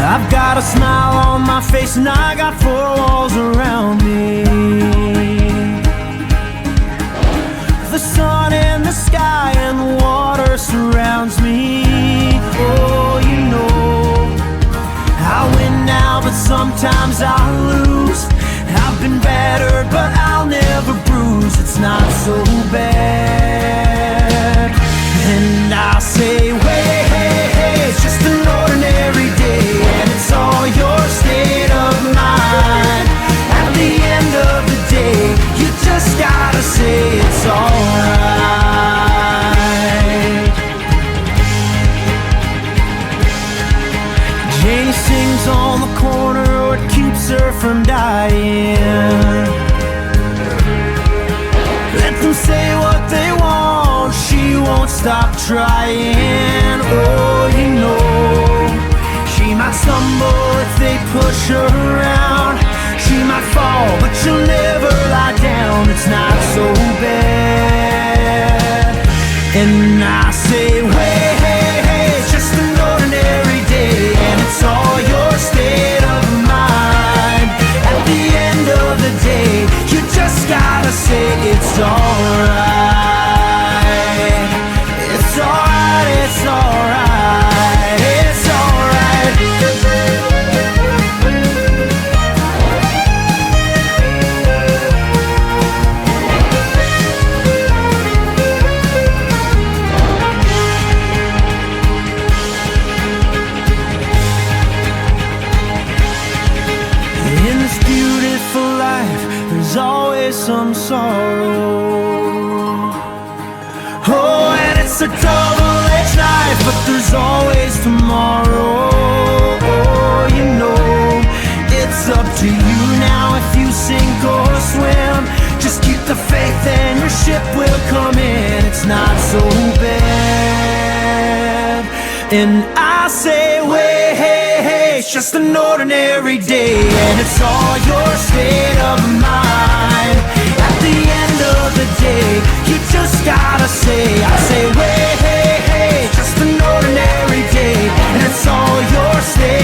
I've got a smile on my face and I got four walls around me. The sun and the sky and the water surrounds me. Oh, you know, I win now, but sometimes I lose. I've been battered, but I'll never bruise. It's not so bad. And I say, wait, hey, hey, it's just an ordinary day, and it's all your state of mind. At the end of the day, you just gotta say it's alright. Janie sings on the corner, what keeps her from dying. Let them say what they want, she won't stop trying. Oh, you know, she might stumble if they push her around. She might fall, but she'll never lie down. It's not so bad. And I say, hey, hey, hey, it's just an ordinary day, and it's all your state of mind. At the end of the day, you just gotta say it's alright. It's alright, it's alright, it's alright. In this beautiful life, there's always some sorrow. Oh, and it's a double-edged knife, but there's always tomorrow. Oh, you know, it's up to you now if you sink or swim. Just keep the faith and your ship will come in. It's not so bad. And I say, wait, hey, hey, it's just an ordinary day, and it's all your state of mind. At the end of the day, you just gotta say, I say, wait, hey, hey, just an ordinary day, and it's all your state